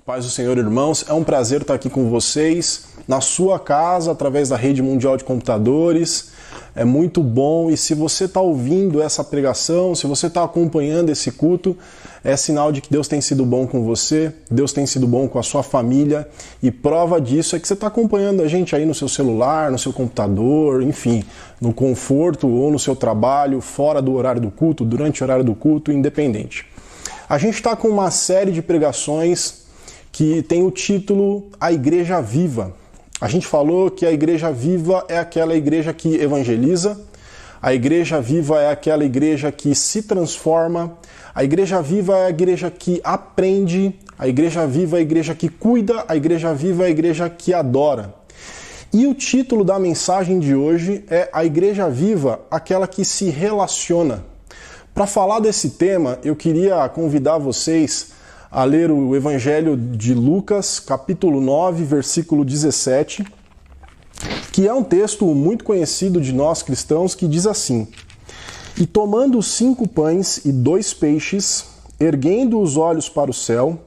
Paz do Senhor, irmãos, é um prazer estar aqui com vocês, na sua casa, através da Rede Mundial de Computadores. É muito bom, e se você está ouvindo essa pregação, se você está acompanhando esse culto, é sinal de que Deus tem sido bom com você, Deus tem sido bom com a sua família, e prova disso é que você está acompanhando a gente aí no seu celular, no seu computador, enfim, no conforto ou no seu trabalho, fora do horário do culto, durante o horário do culto, independente. A gente está com uma série de pregações que tem o título A Igreja Viva. A gente falou que a Igreja Viva é aquela igreja que evangeliza, a Igreja Viva é aquela igreja que se transforma, a Igreja Viva é a igreja que aprende, a Igreja Viva é a igreja que cuida, a Igreja Viva é a igreja que adora. E o título da mensagem de hoje é A Igreja Viva, aquela que se relaciona. Para falar desse tema, eu queria convidar vocês a ler o Evangelho de Lucas, capítulo 9, versículo 17, que é um texto muito conhecido de nós cristãos, que diz assim: E tomando os 5 pães e 2 peixes, erguendo os olhos para o céu,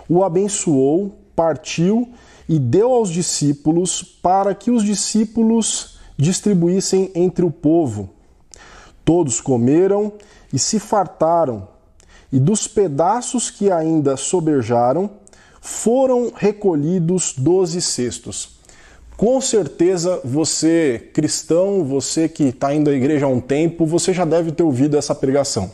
o abençoou, partiu e deu aos discípulos, para que os discípulos distribuíssem entre o povo. Todos comeram e se fartaram, e dos pedaços que ainda sobejaram, foram recolhidos 12 cestos. Com certeza você, cristão, você que está indo à igreja há um tempo, você já deve ter ouvido essa pregação.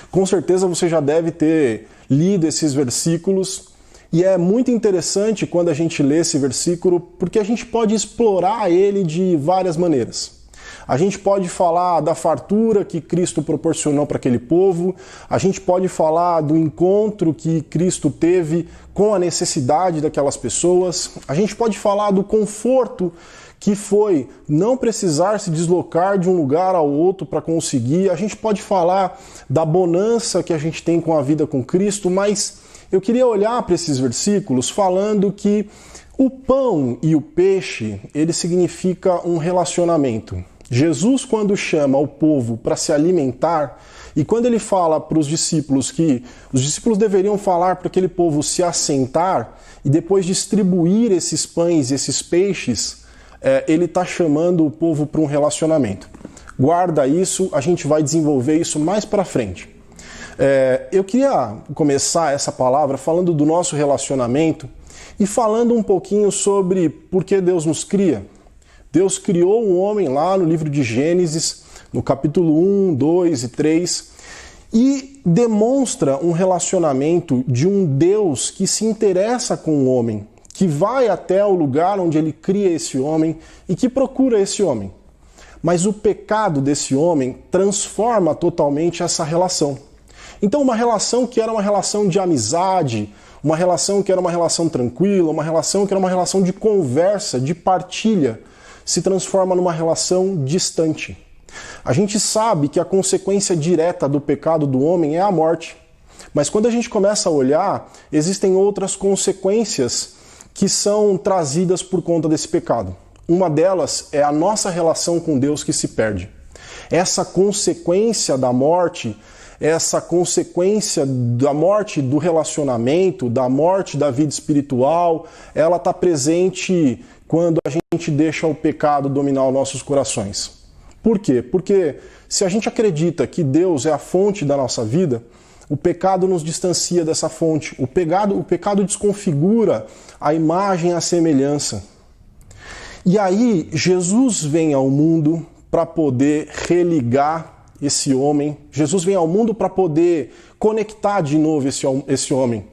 Com certeza você já deve ter lido esses versículos, e é muito interessante quando a gente lê esse versículo, porque a gente pode explorar ele de várias maneiras. A gente pode falar da fartura que Cristo proporcionou para aquele povo, a gente pode falar do encontro que Cristo teve com a necessidade daquelas pessoas, a gente pode falar do conforto que foi não precisar se deslocar de um lugar ao outro para conseguir, a gente pode falar da bonança que a gente tem com a vida com Cristo, mas eu queria olhar para esses versículos falando que o pão e o peixe, ele significa um relacionamento. Jesus, quando chama o povo para se alimentar, e quando ele fala para os discípulos que os discípulos deveriam falar para aquele povo se assentar e depois distribuir esses pães e esses peixes, ele está chamando o povo para um relacionamento. Guarda isso, a gente vai desenvolver isso mais para frente. Eu queria começar essa palavra falando do nosso relacionamento e falando um pouquinho sobre por que Deus nos cria. Deus criou o homem lá no livro de Gênesis, no capítulo 1, 2 e 3, e demonstra um relacionamento de um Deus que se interessa com o homem, que vai até o lugar onde ele cria esse homem e que procura esse homem. Mas o pecado desse homem transforma totalmente essa relação. Então, uma relação que era uma relação de amizade, uma relação que era uma relação tranquila, uma relação que era uma relação de conversa, de partilha, se transforma numa relação distante. A gente sabe que a consequência direta do pecado do homem é a morte. Mas quando a gente começa a olhar, existem outras consequências que são trazidas por conta desse pecado. Uma delas é a nossa relação com Deus que se perde. Essa consequência da morte, essa consequência da morte do relacionamento, da morte da vida espiritual, ela está presente quando a gente deixa o pecado dominar os nossos corações. Por quê? Porque se a gente acredita que Deus é a fonte da nossa vida, o pecado nos distancia dessa fonte. O pecado desconfigura a imagem e a semelhança. E aí, Jesus vem ao mundo para poder religar esse homem. Jesus vem ao mundo para poder conectar de novo esse homem.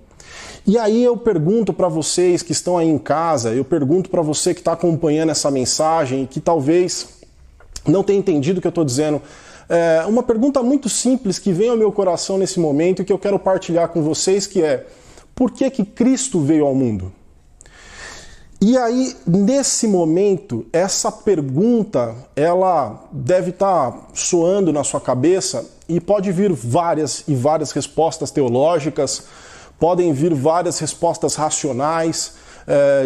E aí eu pergunto para vocês que estão aí em casa, eu pergunto para você que está acompanhando essa mensagem, que talvez não tenha entendido o que eu estou dizendo, uma pergunta muito simples que vem ao meu coração nesse momento e que eu quero partilhar com vocês, que é: por que Cristo veio ao mundo? E aí, nesse momento, essa pergunta, ela deve estar soando na sua cabeça e pode vir várias e várias respostas teológicas, podem vir várias respostas racionais,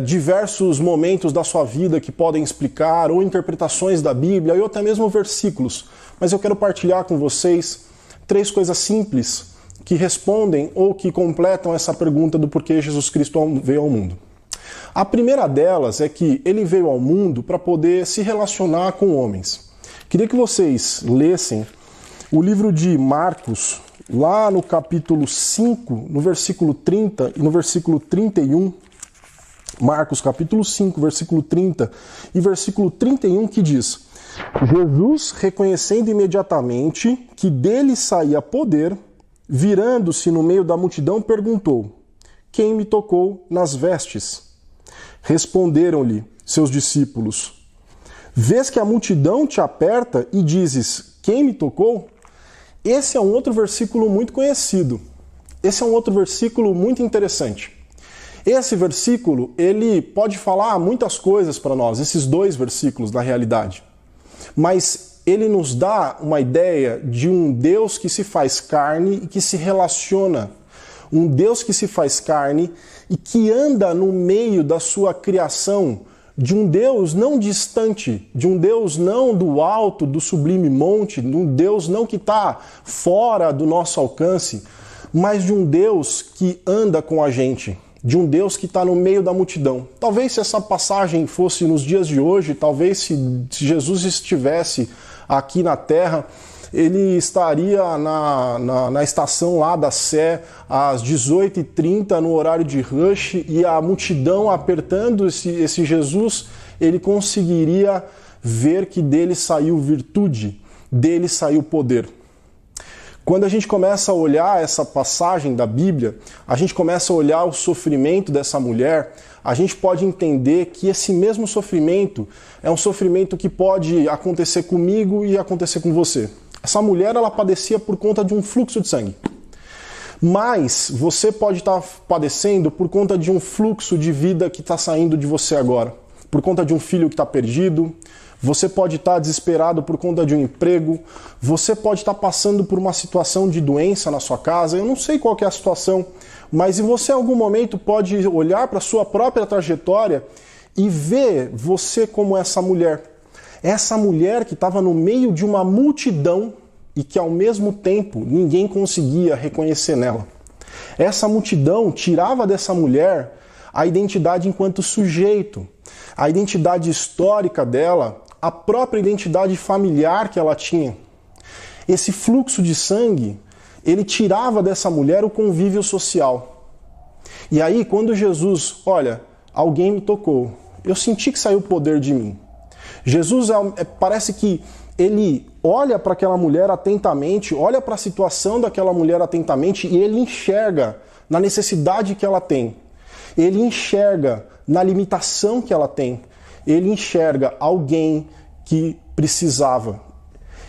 diversos momentos da sua vida que podem explicar, ou interpretações da Bíblia, ou até mesmo versículos. Mas eu quero partilhar com vocês 3 coisas simples que respondem ou que completam essa pergunta do porquê Jesus Cristo veio ao mundo. A primeira delas é que ele veio ao mundo para poder se relacionar com homens. Queria que vocês lessem o livro de Marcos, lá no capítulo 5, no versículo 30 e no versículo 31. Marcos capítulo 5, versículo 30 e versículo 31, que diz: Jesus, reconhecendo imediatamente que dele saía poder, virando-se no meio da multidão, perguntou: quem me tocou nas vestes? Responderam-lhe seus discípulos: vês que a multidão te aperta e dizes: quem me tocou? Esse é um outro versículo muito conhecido. Esse é um outro versículo muito interessante. Esse versículo, ele pode falar muitas coisas para nós, esses dois versículos, na realidade. Mas ele nos dá uma ideia de um Deus que se faz carne e que se relaciona. Um Deus que se faz carne e que anda no meio da sua criação, de um Deus não distante, de um Deus não do alto, do sublime monte, de um Deus não que está fora do nosso alcance, mas de um Deus que anda com a gente, de um Deus que está no meio da multidão. Talvez se essa passagem fosse nos dias de hoje, talvez se Jesus estivesse aqui na Terra, ele estaria na estação lá da Sé às 18h30 no horário de rush, e a multidão apertando esse Jesus, ele conseguiria ver que dele saiu virtude, dele saiu poder. Quando a gente começa a olhar essa passagem da Bíblia, a gente começa a olhar o sofrimento dessa mulher, a gente pode entender que esse mesmo sofrimento é um sofrimento que pode acontecer comigo e acontecer com você. Essa mulher, ela padecia por conta de um fluxo de sangue. Mas você pode estar padecendo por conta de um fluxo de vida que está saindo de você agora. Por conta de um filho que está perdido. Você pode estar desesperado por conta de um emprego. Você pode estar passando por uma situação de doença na sua casa. Eu não sei qual que é a situação, mas você em algum momento pode olhar para a sua própria trajetória e ver você como essa mulher. Essa mulher que estava no meio de uma multidão e que ao mesmo tempo ninguém conseguia reconhecer nela. Essa multidão tirava dessa mulher a identidade enquanto sujeito, a identidade histórica dela, a própria identidade familiar que ela tinha. Esse fluxo de sangue, ele tirava dessa mulher o convívio social. E aí, quando Jesus, olha, alguém me tocou, eu senti que saiu poder de mim. Jesus parece que ele olha para aquela mulher atentamente, olha para a situação daquela mulher atentamente e ele enxerga na necessidade que ela tem. Ele enxerga na limitação que ela tem. Ele enxerga alguém que precisava.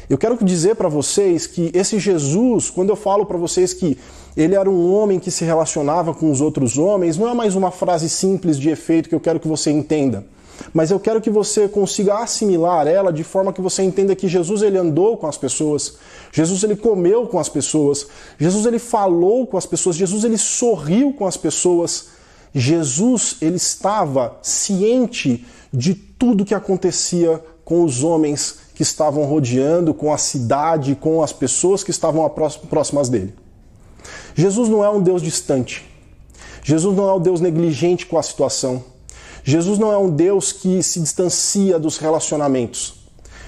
Eu quero dizer para vocês que esse Jesus, quando eu falo para vocês que ele era um homem que se relacionava com os outros homens, não é mais uma frase simples de efeito que eu quero que você entenda. Mas eu quero que você consiga assimilar ela de forma que você entenda que Jesus, ele andou com as pessoas, Jesus, ele comeu com as pessoas, Jesus, ele falou com as pessoas, Jesus, ele sorriu com as pessoas, Jesus, ele estava ciente de tudo que acontecia com os homens que estavam rodeando, com a cidade, com as pessoas que estavam próximas dele. Jesus não é um Deus distante, Jesus não é um Deus negligente com a situação, Jesus não é um Deus que se distancia dos relacionamentos.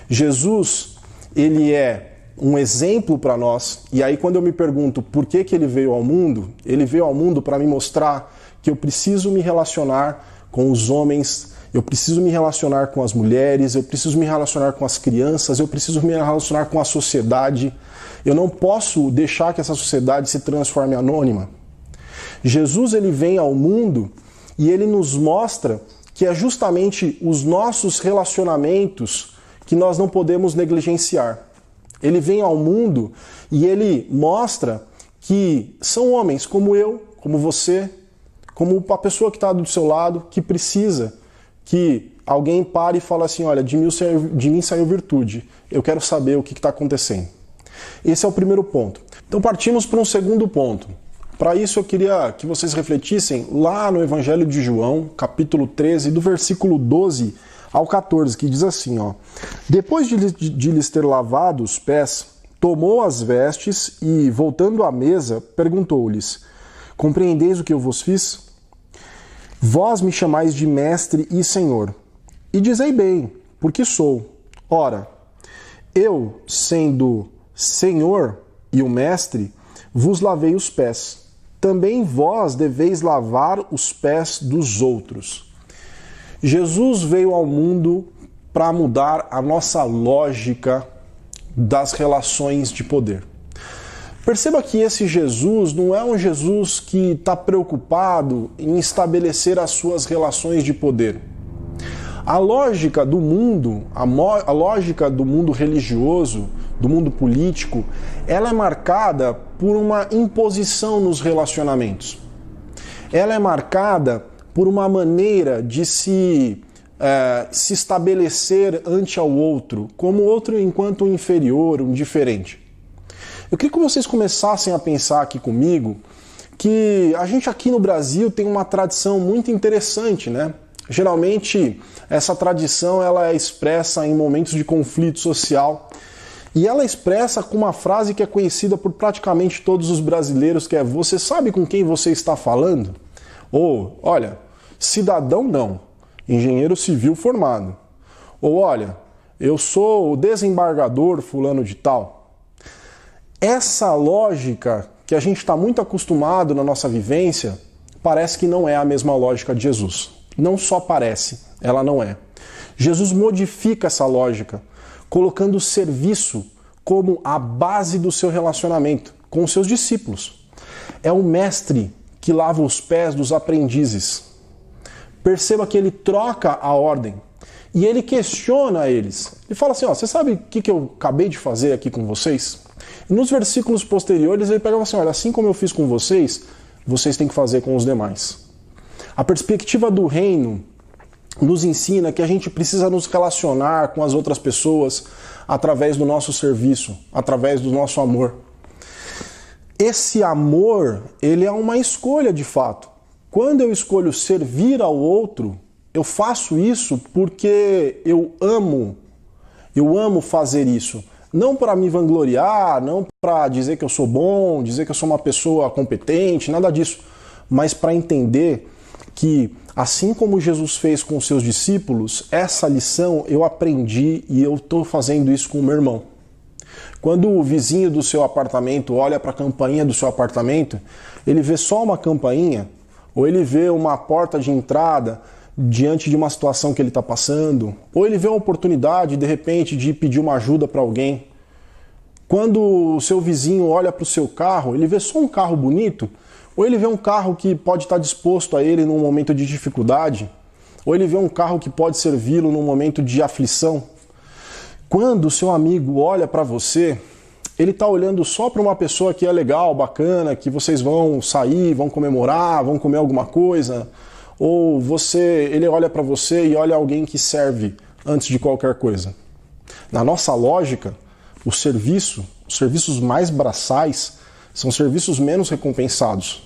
Jesus, ele é um exemplo para nós. E aí quando eu me pergunto por que ele veio ao mundo, ele veio ao mundo para me mostrar que eu preciso me relacionar com os homens, eu preciso me relacionar com as mulheres, eu preciso me relacionar com as crianças, eu preciso me relacionar com a sociedade. Eu não posso deixar que essa sociedade se transforme anônima. Jesus, ele vem ao mundo e ele nos mostra que é justamente os nossos relacionamentos que nós não podemos negligenciar. Ele vem ao mundo e ele mostra que são homens como eu, como você, como a pessoa que está do seu lado, que precisa que alguém pare e fale assim, olha, de mim saiu virtude, eu quero saber o que está acontecendo. Esse é o primeiro ponto. Então partimos para um segundo ponto. Para isso eu queria que vocês refletissem lá no Evangelho de João, capítulo 13, do versículo 12 ao 14, que diz assim, ó: depois de lhes ter lavado os pés, tomou as vestes e, voltando à mesa, perguntou-lhes: compreendeis o que eu vos fiz? Vós me chamais de mestre e senhor, e dizei bem, porque sou. Ora, eu, sendo senhor e o mestre, vos lavei os pés. Também vós deveis lavar os pés dos outros. Jesus veio ao mundo para mudar a nossa lógica das relações de poder. Perceba que esse Jesus não é um Jesus que está preocupado em estabelecer as suas relações de poder. A lógica do mundo, a lógica do mundo religioso, do mundo político, ela é marcada por uma imposição nos relacionamentos. Ela é marcada por uma maneira de se estabelecer ante ao outro, como outro enquanto um inferior, um diferente. Eu queria que vocês começassem a pensar aqui comigo que a gente aqui no Brasil tem uma tradição muito interessante, né? Geralmente essa tradição ela é expressa em momentos de conflito social e ela é expressa com uma frase que é conhecida por praticamente todos os brasileiros, que é: você sabe com quem você está falando? Ou, olha, cidadão não, engenheiro civil formado. Ou, olha, eu sou o desembargador fulano de tal. Essa lógica que a gente está muito acostumado na nossa vivência parece que não é a mesma lógica de Jesus. Não só parece, ela não é. Jesus modifica essa lógica, colocando o serviço como a base do seu relacionamento com os seus discípulos. É o mestre que lava os pés dos aprendizes. Perceba que ele troca a ordem e ele questiona eles. Ele fala assim: ó, você sabe o que eu acabei de fazer aqui com vocês? E nos versículos posteriores ele pega assim: olha, assim como eu fiz com vocês, vocês têm que fazer com os demais. A perspectiva do reino nos ensina que a gente precisa nos relacionar com as outras pessoas através do nosso serviço, através do nosso amor. Esse amor, ele é uma escolha de fato. Quando eu escolho servir ao outro, eu faço isso porque eu amo fazer isso. Não para me vangloriar, não para dizer que eu sou bom, dizer que eu sou uma pessoa competente, nada disso. Mas para entender que, assim como Jesus fez com os seus discípulos, essa lição eu aprendi e eu estou fazendo isso com o meu irmão. Quando o vizinho do seu apartamento olha para a campainha do seu apartamento, ele vê só uma campainha, ou ele vê uma porta de entrada diante de uma situação que ele está passando, ou ele vê uma oportunidade, de repente, de pedir uma ajuda para alguém. Quando o seu vizinho olha para o seu carro, ele vê só um carro bonito, ou ele vê um carro que pode estar disposto a ele num momento de dificuldade, ou ele vê um carro que pode servi-lo num momento de aflição. Quando o seu amigo olha para você, ele está olhando só para uma pessoa que é legal, bacana, que vocês vão sair, vão comemorar, vão comer alguma coisa, ou ele olha para você e olha alguém que serve antes de qualquer coisa. Na nossa lógica, os serviços mais braçais são serviços menos recompensados.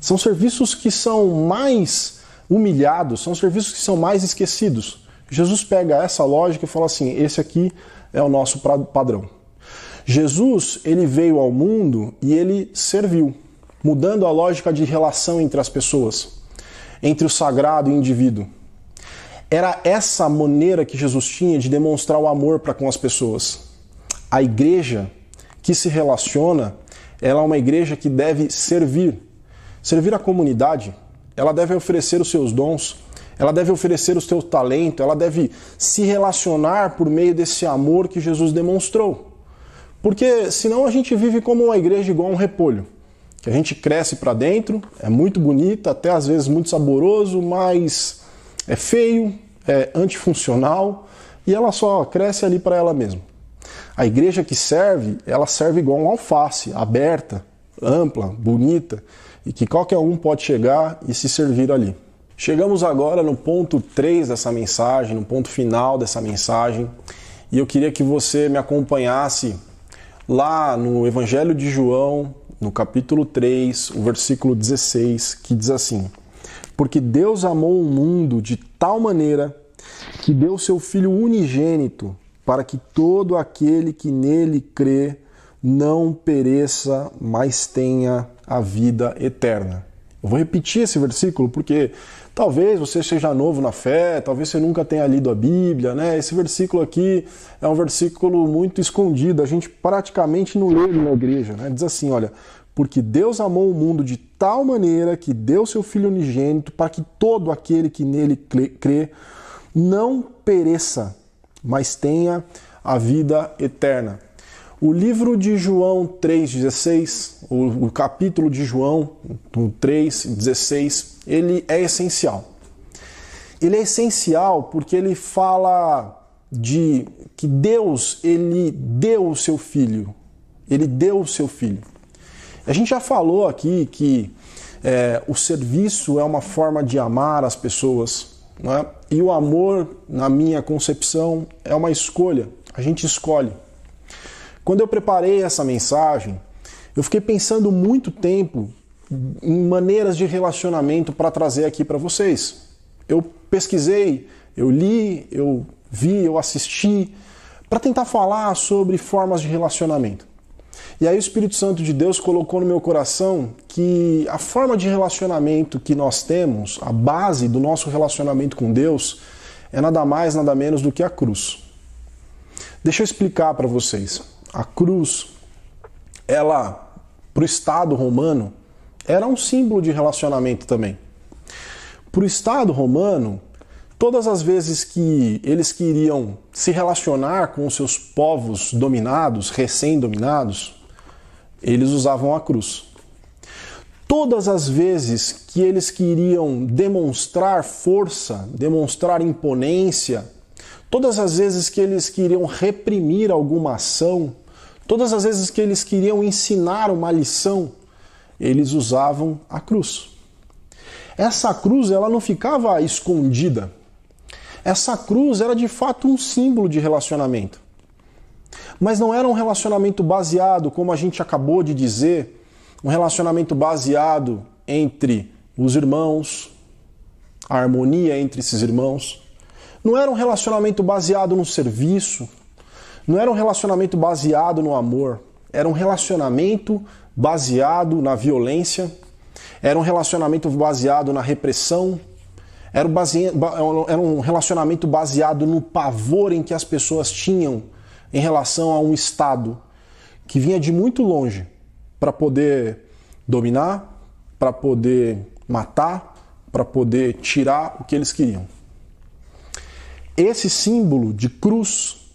São serviços que são mais humilhados, são serviços que são mais esquecidos. Jesus pega essa lógica e fala assim: esse aqui é o nosso padrão. Jesus, ele veio ao mundo e ele serviu, mudando a lógica de relação entre as pessoas, entre o sagrado e o indivíduo. Era essa maneira que Jesus tinha de demonstrar o amor para com as pessoas. A igreja que se relaciona, ela é uma igreja que deve servir a comunidade, ela deve oferecer os seus dons, ela deve oferecer o seu talento, ela deve se relacionar por meio desse amor que Jesus demonstrou. Porque senão a gente vive como uma igreja igual um repolho, que a gente cresce para dentro, é muito bonita, até às vezes muito saboroso, mas é feio, é antifuncional e ela só cresce ali para ela mesma. A igreja que serve, ela serve igual um alface, aberta, ampla, bonita, e que qualquer um pode chegar e se servir ali. Chegamos agora no ponto 3 dessa mensagem, no ponto final dessa mensagem, e eu queria que você me acompanhasse lá no Evangelho de João, no capítulo 3, o versículo 16, que diz assim: porque Deus amou o mundo de tal maneira que deu seu Filho unigênito, para que todo aquele que nele crê não pereça, mas tenha a vida eterna. Eu vou repetir esse versículo porque talvez você seja novo na fé, talvez você nunca tenha lido a Bíblia, né? Esse versículo aqui é um versículo muito escondido, a gente praticamente não lê ele na igreja, né? Diz assim, olha, porque Deus amou o mundo de tal maneira que deu seu Filho unigênito para que todo aquele que nele crê não pereça, mas tenha a vida eterna. O livro de João 3,16, o capítulo de João 3,16, ele é essencial. Ele é essencial porque ele fala de que Deus, ele deu o seu Filho. Ele deu o seu Filho. A gente já falou aqui que o serviço é uma forma de amar as pessoas, né? E o amor, na minha concepção, é uma escolha. A gente escolhe. Quando eu preparei essa mensagem, eu fiquei pensando muito tempo em maneiras de relacionamento para trazer aqui para vocês. Eu pesquisei, eu li, eu vi, eu assisti, para tentar falar sobre formas de relacionamento. E aí o Espírito Santo de Deus colocou no meu coração que a forma de relacionamento que nós temos, a base do nosso relacionamento com Deus, é nada mais, nada menos do que a cruz. Deixa eu explicar para vocês. A cruz, ela, para o Estado romano, era um símbolo de relacionamento também. Para o Estado romano, todas as vezes que eles queriam se relacionar com os seus povos dominados, recém-dominados, eles usavam a cruz. Todas as vezes que eles queriam demonstrar força, demonstrar imponência, todas as vezes que eles queriam reprimir alguma ação, todas as vezes que eles queriam ensinar uma lição, eles usavam a cruz. Essa cruz, ela não ficava escondida. Essa cruz era de fato um símbolo de relacionamento. Mas não era um relacionamento baseado, como a gente acabou de dizer, um relacionamento baseado entre os irmãos, a harmonia entre esses irmãos. Não era um relacionamento baseado no serviço, não era um relacionamento baseado no amor, era um relacionamento baseado na violência, era um relacionamento baseado na repressão, era um relacionamento baseado no pavor em que as pessoas tinham em relação a um Estado que vinha de muito longe para poder dominar, para poder matar, para poder tirar o que eles queriam. Esse símbolo de cruz,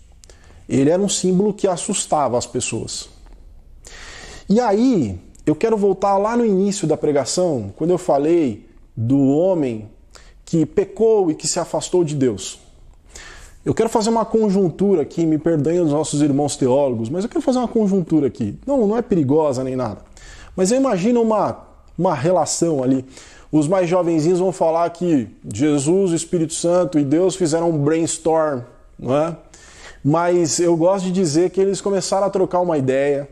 ele era um símbolo que assustava as pessoas. E aí, eu quero voltar lá no início da pregação, quando eu falei do homem que pecou e que se afastou de Deus. Eu quero fazer uma conjuntura aqui, me perdoem os nossos irmãos teólogos, mas eu quero fazer uma conjuntura aqui. Não é perigosa nem nada. Mas eu imagino uma relação ali. Os mais jovenzinhos vão falar que Jesus, o Espírito Santo e Deus fizeram um brainstorm, não é? Mas eu gosto de dizer que eles começaram a trocar uma ideia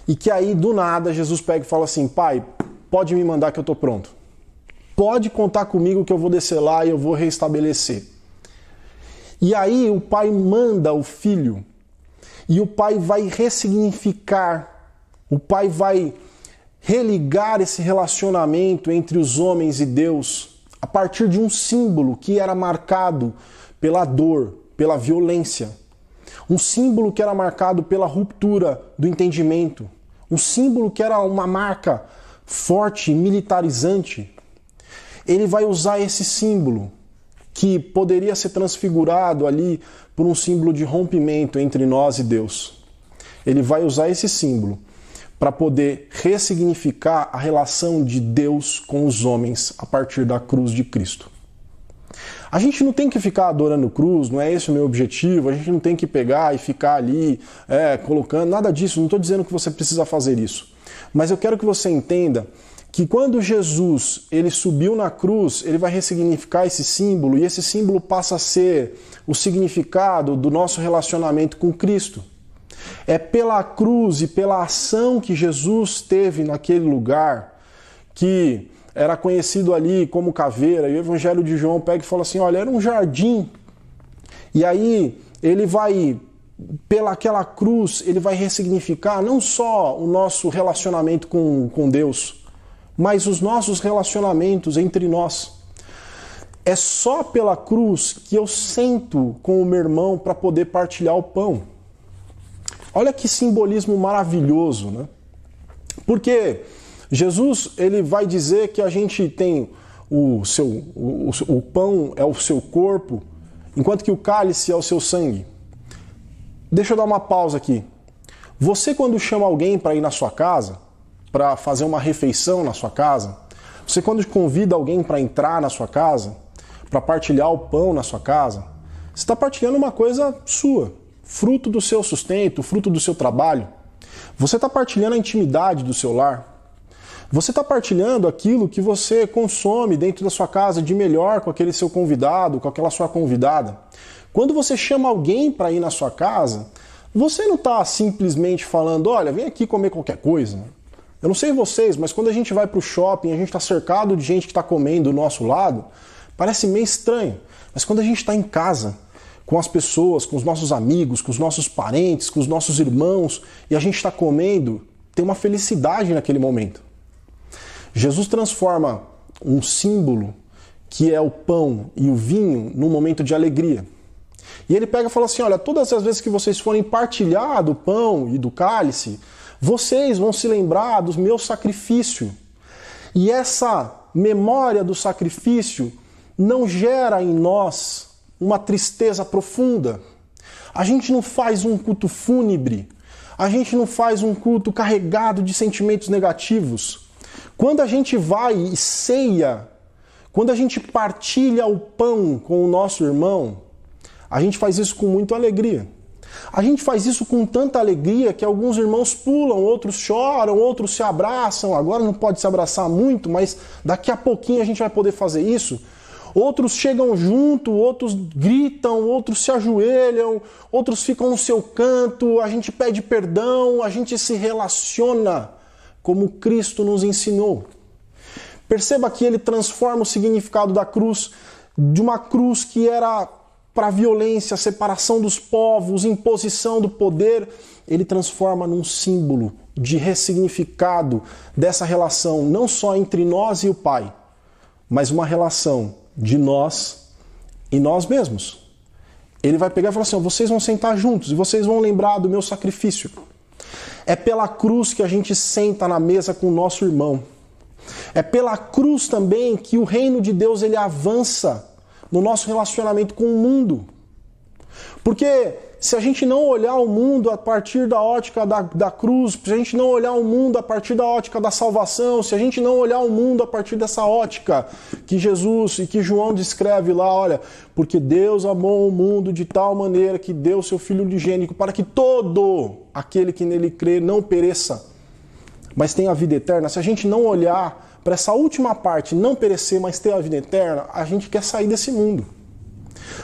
e que aí, do nada, Jesus pega e fala assim, pai, pode me mandar que eu estou pronto. Pode contar comigo que eu vou descer lá e eu vou restabelecer. E aí o pai manda o filho e o pai vai ressignificar, o pai vai religar esse relacionamento entre os homens e Deus a partir de um símbolo que era marcado pela dor, pela violência. Um símbolo que era marcado pela ruptura do entendimento. Um símbolo que era uma marca forte, militarizante. Ele vai usar esse símbolo que poderia ser transfigurado ali por um símbolo de rompimento entre nós e Deus. Ele vai usar esse símbolo para poder ressignificar a relação de Deus com os homens a partir da cruz de Cristo. A gente não tem que ficar adorando cruz, não é esse o meu objetivo, a gente não tem que pegar e ficar ali colocando, nada disso, não estou dizendo que você precisa fazer isso. Mas eu quero que você entenda que quando Jesus ele subiu na cruz, ele vai ressignificar esse símbolo, e esse símbolo passa a ser o significado do nosso relacionamento com Cristo. É pela cruz e pela ação que Jesus teve naquele lugar, que era conhecido ali como caveira, e o Evangelho de João pega e fala assim, olha, era um jardim. E aí ele vai pelaquela cruz, ele vai ressignificar não só o nosso relacionamento com Deus, mas os nossos relacionamentos entre nós. É só pela cruz que eu sento com o meu irmão para poder partilhar o pão. Olha que simbolismo maravilhoso, né? Porque Jesus, ele vai dizer que a gente tem o pão é o seu corpo, enquanto que o cálice é o seu sangue. Deixa eu dar uma pausa aqui. Você, quando chama alguém para ir na sua casa, para fazer uma refeição na sua casa, você, quando convida alguém para entrar na sua casa, para partilhar o pão na sua casa, você está partilhando uma coisa sua, fruto do seu sustento, fruto do seu trabalho. Você está partilhando a intimidade do seu lar. Você está partilhando aquilo que você consome dentro da sua casa de melhor com aquele seu convidado, com aquela sua convidada. Quando você chama alguém para ir na sua casa, você não está simplesmente falando, olha, vem aqui comer qualquer coisa. Eu não sei vocês, mas quando a gente vai para o shopping, a gente está cercado de gente que está comendo do nosso lado, parece meio estranho. Mas quando a gente está em casa, com as pessoas, com os nossos amigos, com os nossos parentes, com os nossos irmãos, e a gente está comendo, tem uma felicidade naquele momento. Jesus transforma um símbolo, que é o pão e o vinho, num momento de alegria. E ele pega e fala assim, olha, todas as vezes que vocês forem partilhar do pão e do cálice, vocês vão se lembrar do meu sacrifício. E essa memória do sacrifício não gera em nós uma tristeza profunda. A gente não faz um culto fúnebre. A gente não faz um culto carregado de sentimentos negativos. Quando a gente vai e ceia, quando a gente partilha o pão com o nosso irmão, a gente faz isso com muita alegria. A gente faz isso com tanta alegria que alguns irmãos pulam, outros choram, outros se abraçam. Agora não pode se abraçar muito, mas daqui a pouquinho a gente vai poder fazer isso. Outros chegam junto, outros gritam, outros se ajoelham, outros ficam no seu canto, a gente pede perdão, a gente se relaciona como Cristo nos ensinou. Perceba que ele transforma o significado da cruz, de uma cruz que era para violência, separação dos povos, imposição do poder, ele transforma num símbolo de ressignificado dessa relação, não só entre nós e o Pai, mas uma relação de nós e nós mesmos. Ele vai pegar e falar assim, vocês vão sentar juntos e vocês vão lembrar do meu sacrifício. É pela cruz que a gente senta na mesa com o nosso irmão. É pela cruz também que o reino de Deus ele avança no nosso relacionamento com o mundo. Porque se a gente não olhar o mundo a partir da ótica da cruz, se a gente não olhar o mundo a partir da ótica da salvação, se a gente não olhar o mundo a partir dessa ótica que Jesus e que João descreve lá, olha, porque Deus amou o mundo de tal maneira que deu seu Filho unigênito para que todo aquele que nele crê não pereça, mas tenha a vida eterna. Se a gente não olhar para essa última parte, não perecer, mas ter a vida eterna, a gente quer sair desse mundo.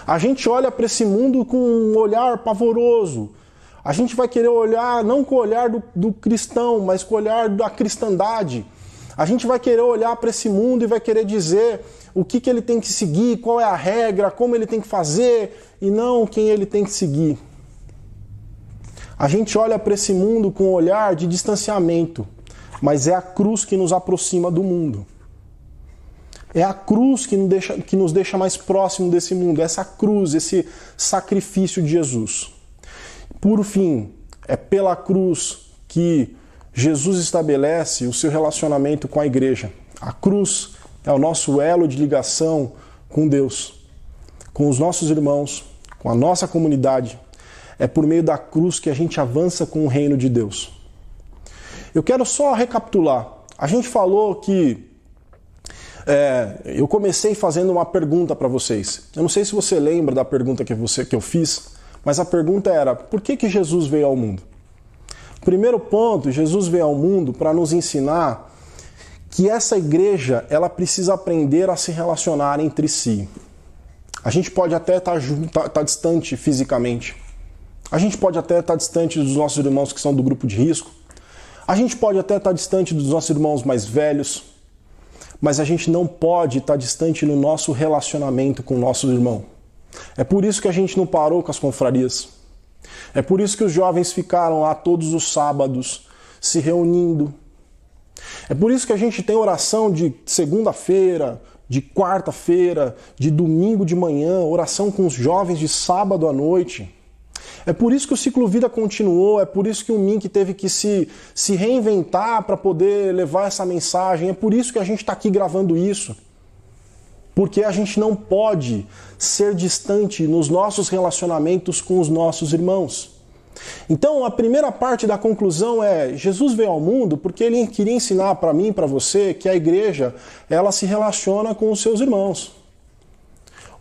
A gente olha para esse mundo com um olhar pavoroso. A gente vai querer olhar não com o olhar do cristão, mas com o olhar da cristandade. A gente vai querer olhar para esse mundo e vai querer dizer o que ele tem que seguir, qual é a regra, como ele tem que fazer, e não quem ele tem que seguir. A gente olha para esse mundo com um olhar de distanciamento, mas é a cruz que nos aproxima do mundo. É a cruz que nos deixa mais próximo desse mundo, essa cruz, esse sacrifício de Jesus. Por fim, é pela cruz que Jesus estabelece o seu relacionamento com a igreja. A cruz é o nosso elo de ligação com Deus, com os nossos irmãos, com a nossa comunidade. É por meio da cruz que a gente avança com o reino de Deus. Eu quero só recapitular. A gente falou que eu comecei fazendo uma pergunta para vocês. Eu não sei se você lembra da pergunta que eu fiz, mas a pergunta era, por que Jesus veio ao mundo? Primeiro ponto, Jesus veio ao mundo para nos ensinar que essa igreja ela precisa aprender a se relacionar entre si. A gente pode até estar distante fisicamente. A gente pode até estar distante dos nossos irmãos que são do grupo de risco. A gente pode até estar distante dos nossos irmãos mais velhos. Mas a gente não pode estar distante no nosso relacionamento com o nosso irmão. É por isso que a gente não parou com as confrarias. É por isso que os jovens ficaram lá todos os sábados se reunindo. É por isso que a gente tem oração de segunda-feira, de quarta-feira, de domingo de manhã, oração com os jovens de sábado à noite. É por isso que o Ciclo Vida continuou, é por isso que o Mink teve que se reinventar para poder levar essa mensagem, é por isso que a gente está aqui gravando isso. Porque a gente não pode ser distante nos nossos relacionamentos com os nossos irmãos. Então, a primeira parte da conclusão é: Jesus veio ao mundo porque ele queria ensinar para mim e para você que a igreja, ela se relaciona com os seus irmãos.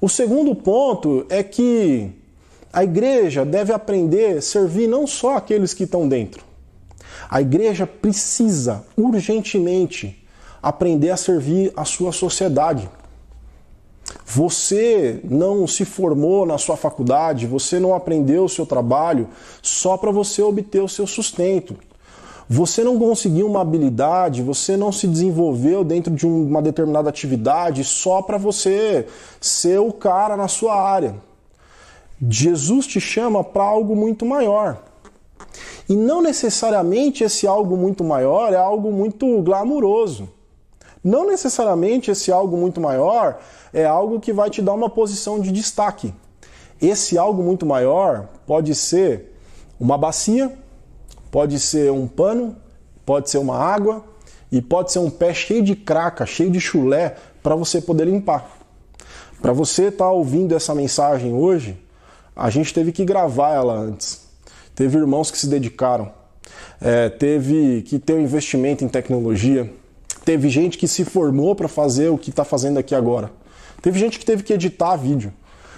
O segundo ponto é que a igreja deve aprender a servir não só aqueles que estão dentro. A igreja precisa urgentemente aprender a servir a sua sociedade. Você não se formou na sua faculdade, você não aprendeu o seu trabalho só para você obter o seu sustento. Você não conseguiu uma habilidade, você não se desenvolveu dentro de uma determinada atividade só para você ser o cara na sua área. Jesus te chama para algo muito maior. E não necessariamente esse algo muito maior é algo muito glamuroso. Não necessariamente esse algo muito maior é algo que vai te dar uma posição de destaque. Esse algo muito maior pode ser uma bacia, pode ser um pano, pode ser uma água e pode ser um pé cheio de craca, cheio de chulé para você poder limpar. Para você estar ouvindo essa mensagem hoje, a gente teve que gravar ela antes. Teve irmãos que se dedicaram, teve que ter um investimento em tecnologia, teve gente que se formou para fazer o que está fazendo aqui agora. Teve gente que teve que editar vídeo.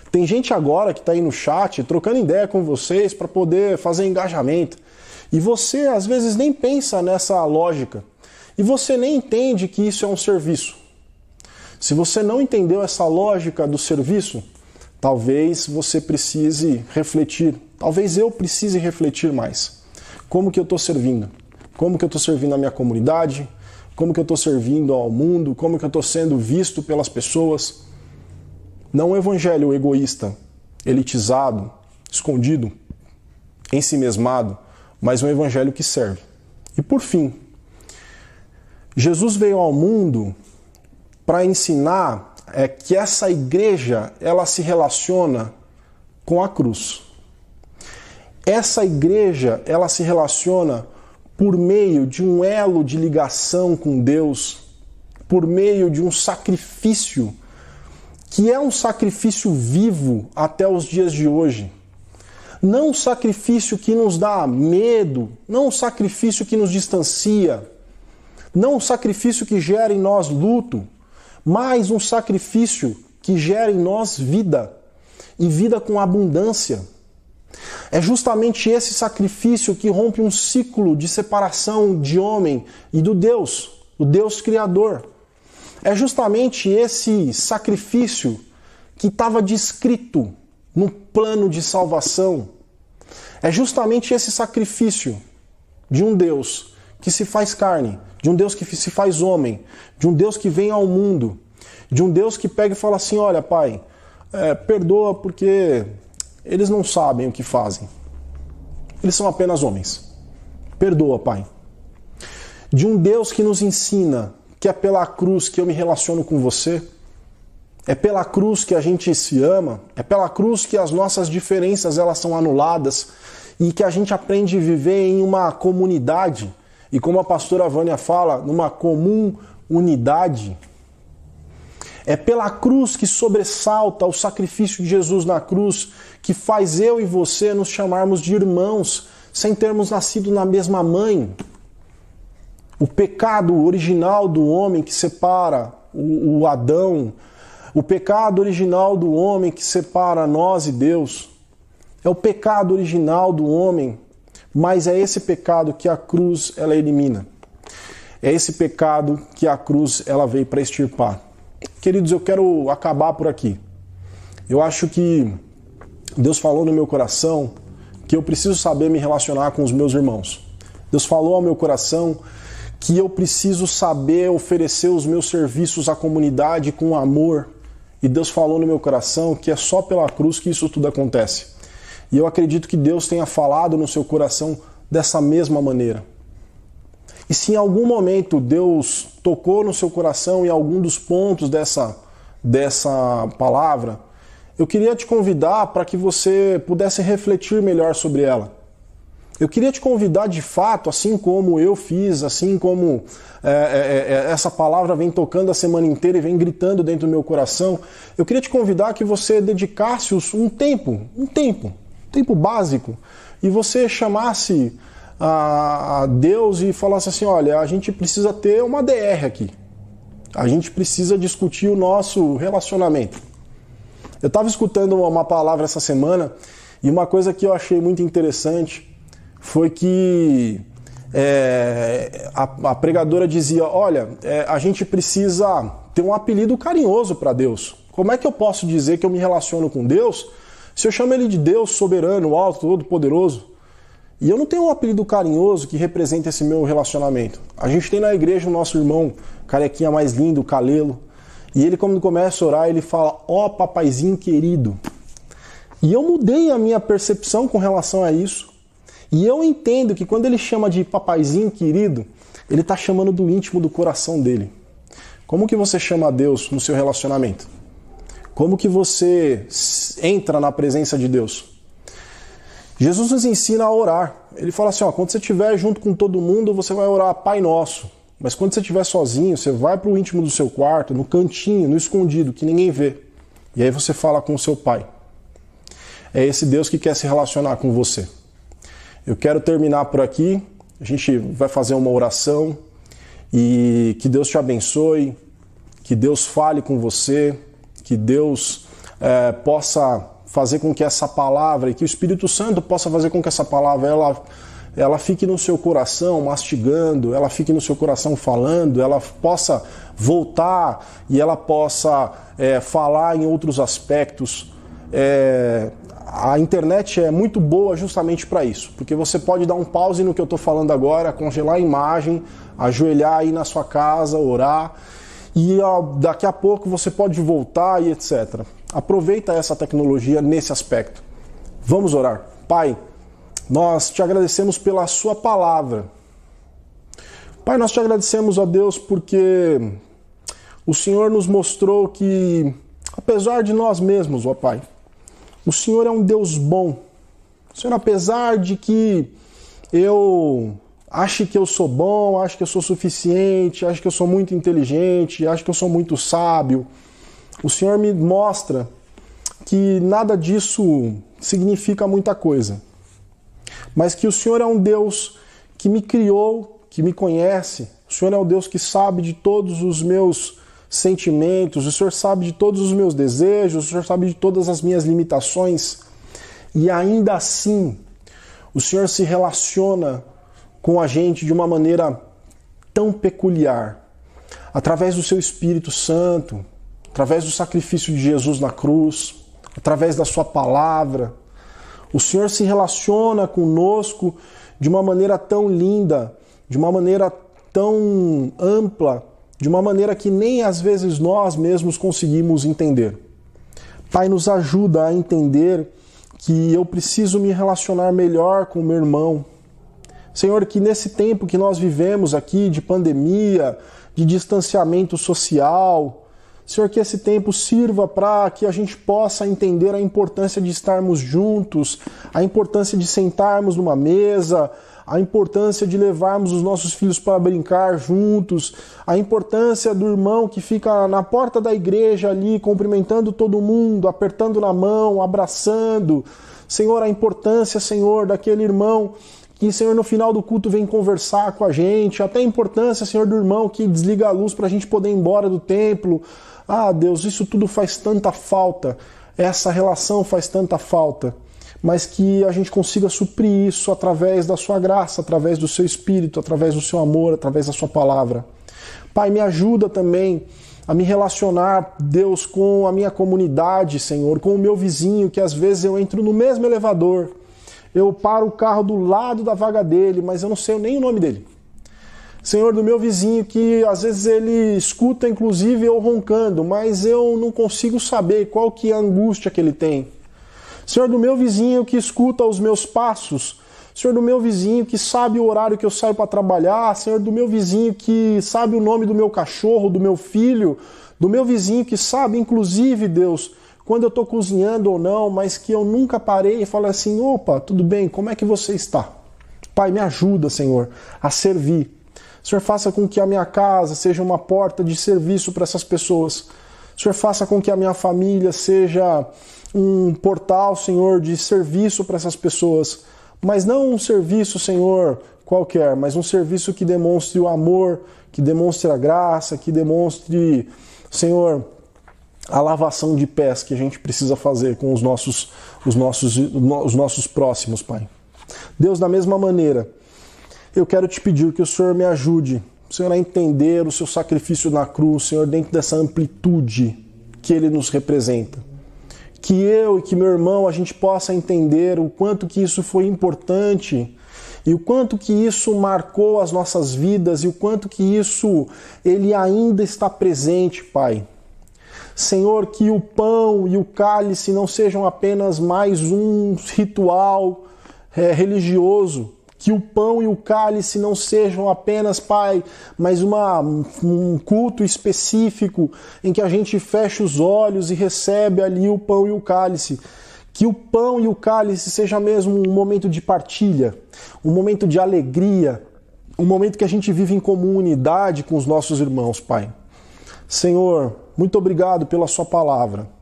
Tem gente agora que está aí no chat trocando ideia com vocês para poder fazer engajamento. E você às vezes nem pensa nessa lógica. E você nem entende que isso é um serviço. Se você não entendeu essa lógica do serviço, talvez você precise refletir. Talvez eu precise refletir mais. Como que eu estou servindo? Como que eu estou servindo a minha comunidade? Como que eu estou servindo ao mundo? Como que eu estou sendo visto pelas pessoas? Não um evangelho egoísta, elitizado, escondido, ensimesmado, mas um evangelho que serve. E por fim, Jesus veio ao mundo para ensinar que essa igreja, ela se relaciona com a cruz. Essa igreja, ela se relaciona por meio de um elo de ligação com Deus, por meio de um sacrifício, que é um sacrifício vivo até os dias de hoje. Não um sacrifício que nos dá medo, não um sacrifício que nos distancia, não um sacrifício que gera em nós luto, mas um sacrifício que gera em nós vida, e vida com abundância. É justamente esse sacrifício que rompe um ciclo de separação de homem e do Deus, o Deus Criador. É justamente esse sacrifício que estava descrito no plano de salvação. É justamente esse sacrifício de um Deus que se faz carne, de um Deus que se faz homem, de um Deus que vem ao mundo, de um Deus que pega e fala assim: olha, Pai, perdoa porque eles não sabem o que fazem. Eles são apenas homens. Perdoa, Pai. De um Deus que nos ensina que é pela cruz que eu me relaciono com você, é pela cruz que a gente se ama, é pela cruz que as nossas diferenças elas são anuladas e que a gente aprende a viver em uma comunidade e, como a pastora Vânia fala, numa comum unidade. É pela cruz que sobressalta o sacrifício de Jesus na cruz que faz eu e você nos chamarmos de irmãos sem termos nascido na mesma mãe. O pecado original do homem que separa o Adão, o pecado original do homem que separa nós e Deus, é o pecado original do homem, mas é esse pecado que a cruz ela elimina. É esse pecado que a cruz ela veio para extirpar. Queridos, eu quero acabar por aqui. Eu acho que Deus falou no meu coração que eu preciso saber me relacionar com os meus irmãos. Deus falou ao meu coração que eu preciso saber oferecer os meus serviços à comunidade com amor. E Deus falou no meu coração que é só pela cruz que isso tudo acontece. E eu acredito que Deus tenha falado no seu coração dessa mesma maneira. E se em algum momento Deus tocou no seu coração em algum dos pontos dessa palavra, eu queria te convidar para que você pudesse refletir melhor sobre ela. Eu queria te convidar de fato, assim como eu fiz, assim como essa palavra vem tocando a semana inteira e vem gritando dentro do meu coração, eu queria te convidar que você dedicasse um tempo básico, e você chamasse a Deus e falasse assim, olha, a gente precisa ter uma DR aqui. A gente precisa discutir o nosso relacionamento. Eu estava escutando uma palavra essa semana e uma coisa que eu achei muito interessante foi que a pregadora dizia, olha, a gente precisa ter um apelido carinhoso para Deus. Como é que eu posso dizer que eu me relaciono com Deus se eu chamo Ele de Deus soberano, alto, todo-poderoso? E eu não tenho um apelido carinhoso que represente esse meu relacionamento. A gente tem na igreja o nosso irmão carequinha mais lindo, Calelo, e ele, quando começa a orar, ele fala, ó papaizinho querido. E eu mudei a minha percepção com relação a isso. E eu entendo que quando ele chama de papaizinho querido, ele está chamando do íntimo do coração dele. Como que você chama a Deus no seu relacionamento? Como que você entra na presença de Deus? Jesus nos ensina a orar. Ele fala assim, ó, quando você estiver junto com todo mundo, você vai orar Pai Nosso. Mas quando você estiver sozinho, você vai para o íntimo do seu quarto, no cantinho, no escondido, que ninguém vê. E aí você fala com o seu Pai. É esse Deus que quer se relacionar com você. Eu quero terminar por aqui. A gente vai fazer uma oração. E que Deus te abençoe. Que Deus fale com você. Que Deus possa fazer com que essa palavra, e que o Espírito Santo possa fazer com que essa palavra ela fique no seu coração mastigando, ela fique no seu coração falando, ela possa voltar e ela possa falar em outros aspectos. A internet é muito boa justamente para isso, porque você pode dar um pause no que eu estou falando agora, congelar a imagem, ajoelhar aí na sua casa, orar, e daqui a pouco você pode voltar e etc. Aproveita essa tecnologia nesse aspecto. Vamos orar. Pai, nós te agradecemos pela sua palavra. Pai, nós te agradecemos, ó Deus, porque o Senhor nos mostrou que, apesar de nós mesmos, ó Pai, o Senhor é um Deus bom. Senhor, apesar de que eu ache que eu sou bom, acho que eu sou suficiente, acho que eu sou muito inteligente, acho que eu sou muito sábio, o Senhor me mostra que nada disso significa muita coisa. Mas que o Senhor é um Deus que me criou, que me conhece. O Senhor é um Deus que sabe de todos os meus sentimentos, o Senhor sabe de todos os meus desejos, o Senhor sabe de todas as minhas limitações. E ainda assim, o Senhor se relaciona com a gente de uma maneira tão peculiar, através do seu Espírito Santo, através do sacrifício de Jesus na cruz, através da sua palavra. O Senhor se relaciona conosco de uma maneira tão linda, de uma maneira tão ampla, de uma maneira que nem às vezes nós mesmos conseguimos entender. Pai, nos ajuda a entender que eu preciso me relacionar melhor com o meu irmão. Senhor, que nesse tempo que nós vivemos aqui de pandemia, de distanciamento social, Senhor, que esse tempo sirva para que a gente possa entender a importância de estarmos juntos, a importância de sentarmos numa mesa, a importância de levarmos os nossos filhos para brincar juntos, a importância do irmão que fica na porta da igreja ali, cumprimentando todo mundo, apertando na mão, abraçando. Senhor, a importância, Senhor, daquele irmão que, Senhor, no final do culto vem conversar com a gente, até a importância, Senhor, do irmão que desliga a luz para a gente poder ir embora do templo. Ah, Deus, isso tudo faz tanta falta, essa relação faz tanta falta, mas que a gente consiga suprir isso através da sua graça, através do seu Espírito, através do seu amor, através da sua palavra. Pai, me ajuda também a me relacionar, Deus, com a minha comunidade, Senhor, com o meu vizinho, que às vezes eu entro no mesmo elevador, eu paro o carro do lado da vaga dele, mas eu não sei nem o nome dele. Senhor, do meu vizinho, que às vezes ele escuta inclusive eu roncando, mas eu não consigo saber qual que é a angústia que ele tem. Senhor, do meu vizinho que escuta os meus passos, Senhor, do meu vizinho que sabe o horário que eu saio para trabalhar, Senhor, do meu vizinho que sabe o nome do meu cachorro, do meu filho, do meu vizinho que sabe, inclusive, Deus, quando eu estou cozinhando ou não, mas que eu nunca parei e falei assim, opa, tudo bem, como é que você está? Pai, me ajuda, Senhor, a servir. Senhor, faça com que a minha casa seja uma porta de serviço para essas pessoas. Senhor, faça com que a minha família seja um portal, Senhor, de serviço para essas pessoas. Mas não um serviço, Senhor, qualquer, mas um serviço que demonstre o amor, que demonstre a graça, que demonstre, Senhor, a lavação de pés que a gente precisa fazer com os nossos próximos, Pai. Deus, da mesma maneira, eu quero te pedir que o Senhor me ajude, Senhor, a entender o seu sacrifício na cruz, Senhor, dentro dessa amplitude que ele nos representa. Que eu e que meu irmão, a gente possa entender o quanto que isso foi importante e o quanto que isso marcou as nossas vidas e o quanto que isso, ele ainda está presente, Pai. Senhor, que o pão e o cálice não sejam apenas mais um ritual religioso, que o pão e o cálice não sejam apenas, Pai, mas um culto específico em que a gente fecha os olhos e recebe ali o pão e o cálice. Que o pão e o cálice seja mesmo um momento de partilha, um momento de alegria, um momento que a gente vive em comunidade com os nossos irmãos, Pai. Senhor, muito obrigado pela sua palavra.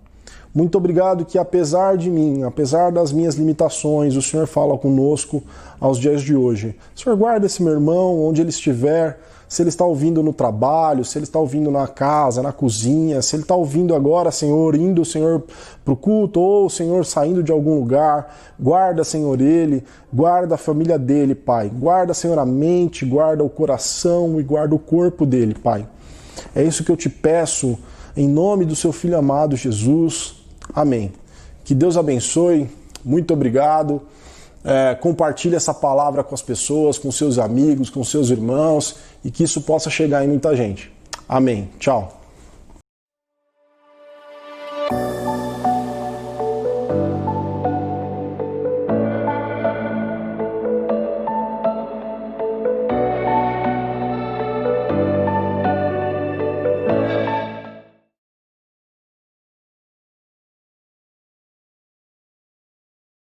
Muito obrigado que apesar de mim, apesar das minhas limitações, o Senhor fala conosco aos dias de hoje. Senhor, guarda esse meu irmão onde ele estiver, se ele está ouvindo no trabalho, se ele está ouvindo na casa, na cozinha, se ele está ouvindo agora, Senhor, indo, Senhor, para o culto, ou, Senhor, saindo de algum lugar. Guarda, Senhor, ele, guarda a família dele, Pai. Guarda, Senhor, a mente, guarda o coração e guarda o corpo dele, Pai. É isso que eu te peço, em nome do seu Filho amado, Jesus. Amém. Que Deus abençoe. Muito obrigado. Compartilhe essa palavra com as pessoas, com seus amigos, com seus irmãos e que isso possa chegar em muita gente. Amém. Tchau.